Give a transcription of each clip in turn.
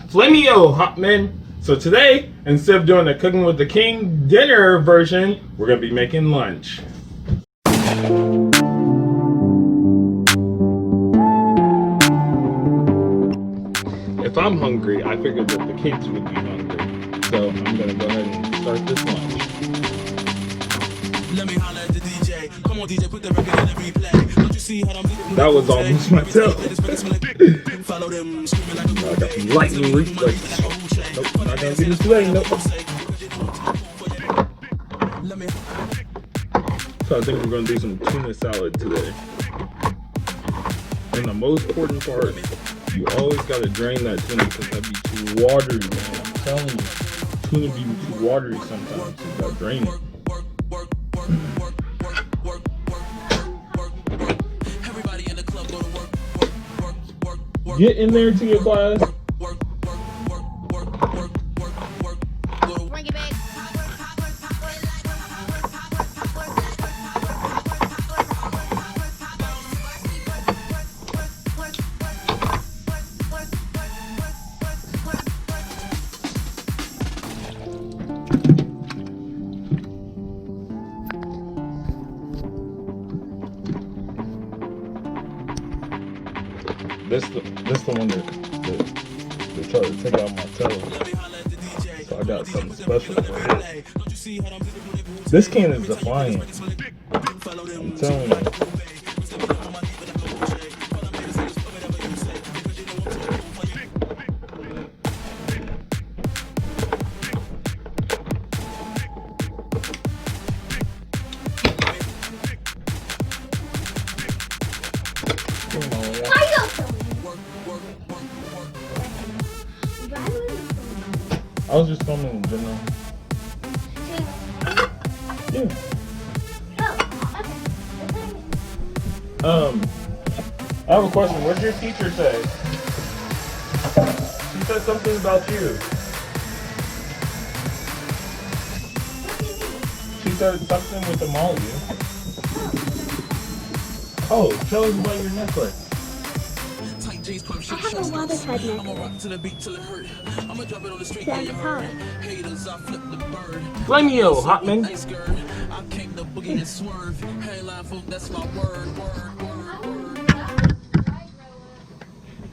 Flamio Hotman. So today, instead of doing the Cooking with the King dinner version, we're gonna be making lunch. If I'm hungry, I figured that the kids would be hungry. So I'm gonna go ahead and start this lunch. Let me holler at the DJ. Come on, DJ, put the record in the replay. Don't you see how I'm that was almost myself. Follow them, screaming like a I got some lightning reflex. Nope, not gonna get this way. Nope. So I think we're gonna do some tuna salad today. And the most important part, you always gotta drain that tuna because that be too watery, man. I'm telling you, tuna be too watery sometimes. So you gotta drain it. Get in there to your class. Bring it back. This the one that they tried to take out my tail. So I got something special for it. This can is defiant. I'm telling you. I was just filming in general. Yeah. I have a question. What did your teacher say? She said something about you. She said something with the Molly. Oh, tell us about your necklace. I have a waterhead necklace. That's hard. Flamio Hotman.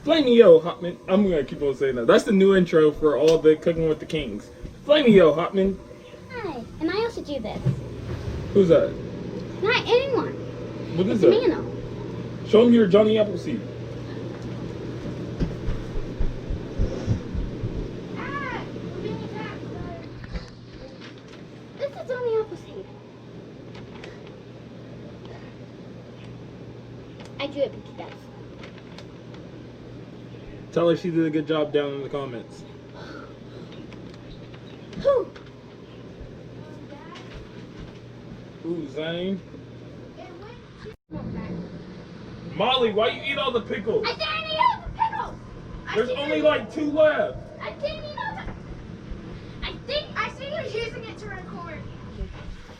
Flamio Hotman. I'm gonna keep on saying that. That's the new intro for all the Cooking with the Kings. Flamio Hotman. Hi, and I also do this. Who's that? Not anyone. What is It's that? Mano. Show him your Johnny Appleseed. This is Johnny Appleseed. I drew it, but he does. Tell her she did a good job down in the comments. Who? Ooh, Zane. Molly, why you eat all the pickles? I didn't eat all the pickles. There's only like 2 left. I didn't eat all the. I see you're using it to record.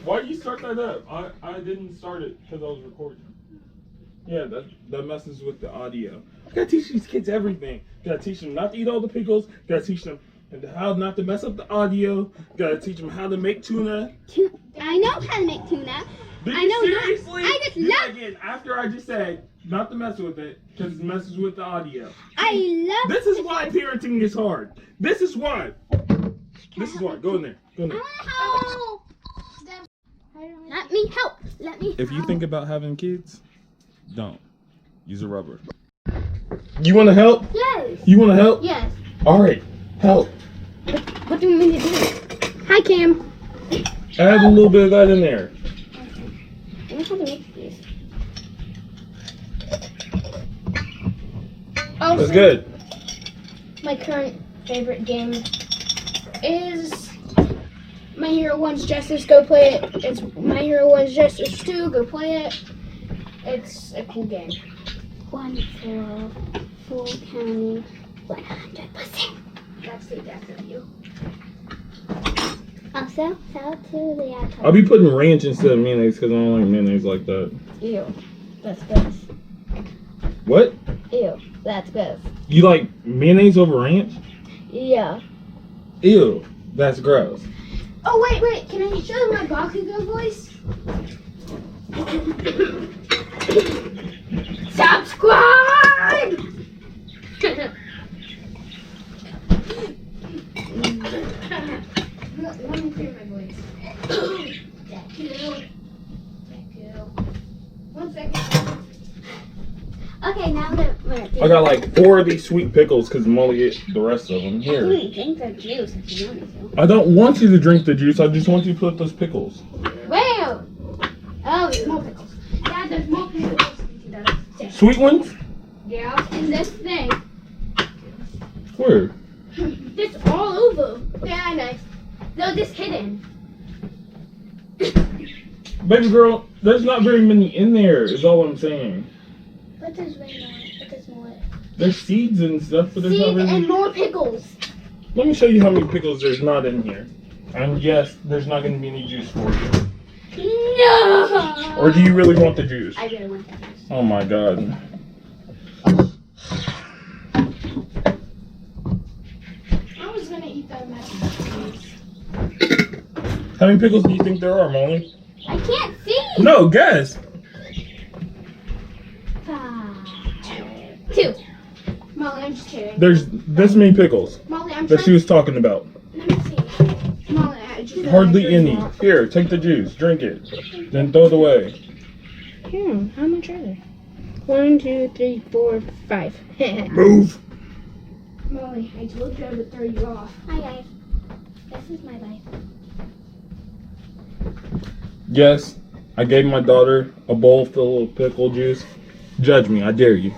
Why did you start that up? I didn't start it because I was recording. Yeah, that messes with the audio. I gotta teach these kids everything. Gotta teach them not to eat all the pickles. Gotta teach them how not to mess up the audio. Gotta teach them how to make tuna. I know how to make tuna. Do I you know seriously? I just Do love. that again after I just said not to mess with it because it messes with the audio. I love. This is why parenting is hard. This is why. This is why. Go in there. Go in I there. want to help. Let me help. Let me. If you help. think about having kids, don't. Use a rubber. You want to help? Yes. You want to help? Yes. All right. Help. What do you want me to do? Hi, Cam. Add a little bit of that in there. I know how to make these. That's good. My current favorite game is My Hero 1's Justice. Go play it. It's My Hero 1's Justice 2. Go play it. It's a cool game. 1-4 full county 100%. That's the death of you. Also, shout out to the asshole. I'll be putting ranch instead of mayonnaise because I don't like mayonnaise like that. Ew. That's gross. What? Ew. That's good. You like mayonnaise over ranch? Yeah. Ew, that's gross. Oh, wait. Can I show you my Bakugo voice? Subscribe! Let me clear my voice. Deku. 1 second. Okay, now that I got like 4 of these sweet pickles because Molly ate the rest of them. Here. drink the juice if you want me to. I don't want you to drink the juice. I just want you to put those pickles. Wow! Oh, small pickles. Yeah, there's more pickles. Sweet ones? Yeah, in this thing. Where? It's all over. Yeah, nice. They're just hidden. Baby girl, there's not very many in there, is all I'm saying. But there's way more. But there's more. There's seeds and stuff, but there's not Seeds really... and more pickles. Let me show you how many pickles there's not in here. And yes, there's not going to be any juice for you. No! Or do you really want the juice? I really want that juice. Oh my god. I was gonna eat that mac and cheese. How many pickles do you think there are, Molly? I can't see! No, guess! 2. Molly, I'm just kidding. There's this many pickles Molly, I'm that trying. she was talking about. Let me see. Molly, I just. Hardly any. Here, take the juice, drink it, then throw it away. How much are there? 1, 2, 3, 4, 5. Move! Molly, I told you I would throw you off. Hi guys. This is my life. Yes, I gave my daughter a bowl full of pickle juice. Judge me, I dare you.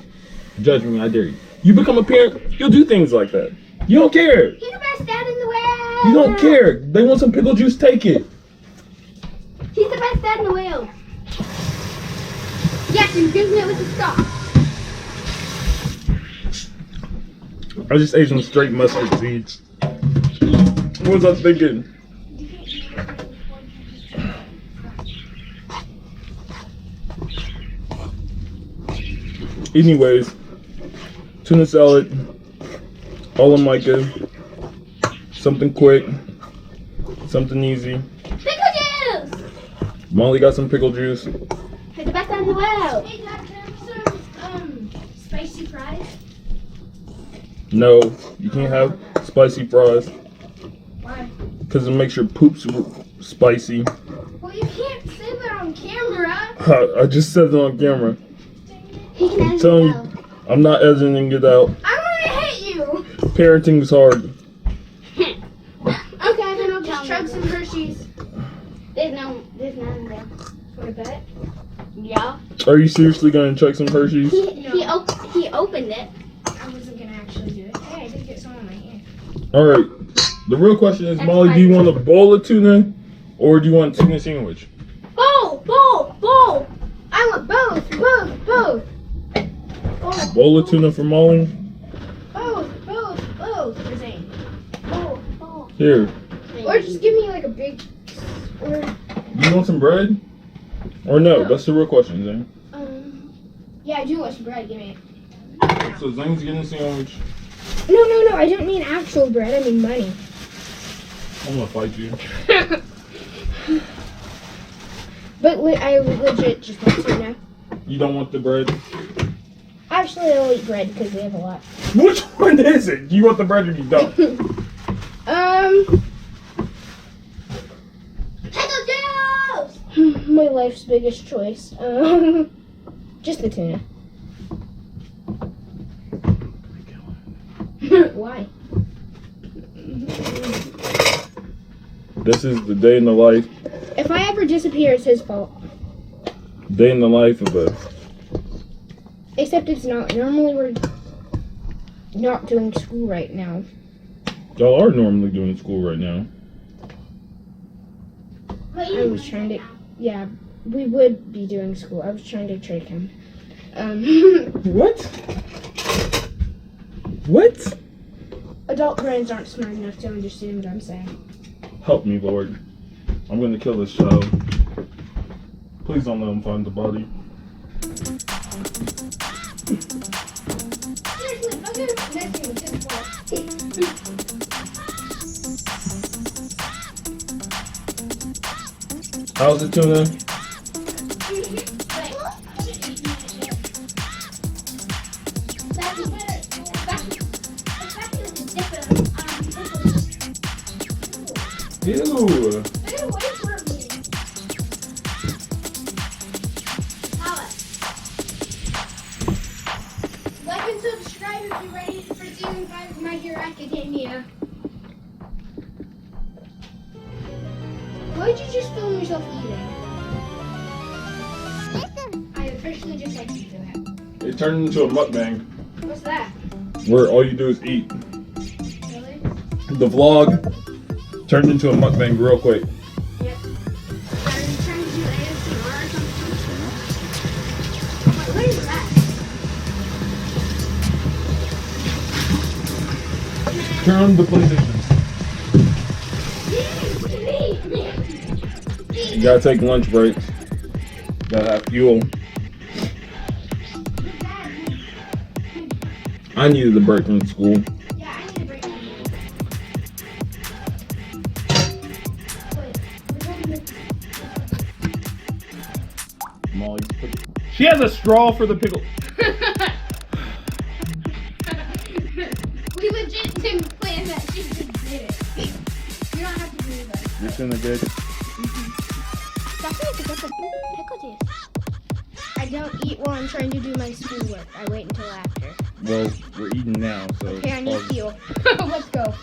Judge me, I dare you. You become a parent, you'll do things like that. You don't care. He's the best dad in the world. You don't care. They want some pickle juice, take it. He's the best dad in the world. Yes, and drinking it with the straw. I just ate some straight mustard seeds. What was I thinking? Anyways, tuna salad, all in Micah, something quick, something easy. Pickle juice! Molly got some pickle juice. He's the best dad in the world. Hey, Dad, can I have some spicy fries? No, you can't have spicy fries Why? because it makes your poops spicy. Well, you can't say that on camera. I just said it on camera. He can edit Telling it out. you, I'm not editing it out. I'm gonna hit you. Parenting is hard. Okay, then I'll just chug some Hershey's. There's none in there. For a bet? Yeah. Are you seriously gonna check some Hershey's? He opened it. I wasn't gonna actually do it. Hey, I did get some on my hand. All right. The real question is, That's Molly, fine. do you want a bowl of tuna, or do you want a tuna sandwich? Both! I want both! A bowl of tuna for Molly. Both. For Zane. Both. Here. Or just give me like a big. Or You want some bread? Or no? That's the real question, Zane. yeah, I do want some bread. Give me it. So Zane's getting a sandwich. No. I don't mean actual bread. I mean money. I'm gonna fight you. But I legit just want tuna. You don't want the bread? Actually, I'll eat bread because we have a lot. Which one is it? Do you want the bread or you don't? Pickle juice! My life's biggest choice. Just the tuna. Why? This is the day in the life. If I ever disappear, it's his fault. Day in the life of a. Except it's not. Normally we're not doing school right now. Y'all are normally doing school right now. I was trying to. Yeah, we would be doing school. I was trying to trick him. What? What? Adult brains aren't smart enough to understand what I'm saying. Help me, Lord. I'm gonna kill this child. Please don't let him find the body. How's the tuna? Ew. Stay away from me. Like and subscribe if you're ready for season 5 of My Hero Academia. Why did you just film yourself eating? I officially just said you do it. It turned into a mukbang What's that? where all you do is eat. Really? The vlog turned into a mukbang real quick. Yep. Are you trying to do ASMR or something? What is that? Turn on the PlayStation. You gotta take lunch breaks. Gotta have fuel. I needed a break from school. Yeah, I need a break. Molly, she has a straw for the pickle. We legit didn't plan that. She just did it. You don't have to do that. You're feeling good. That's like to get the pickle juice. I don't eat while I'm trying to do my schoolwork. I wait until after. Well, we're eating now, so. Okay, I need fuel. Let's go.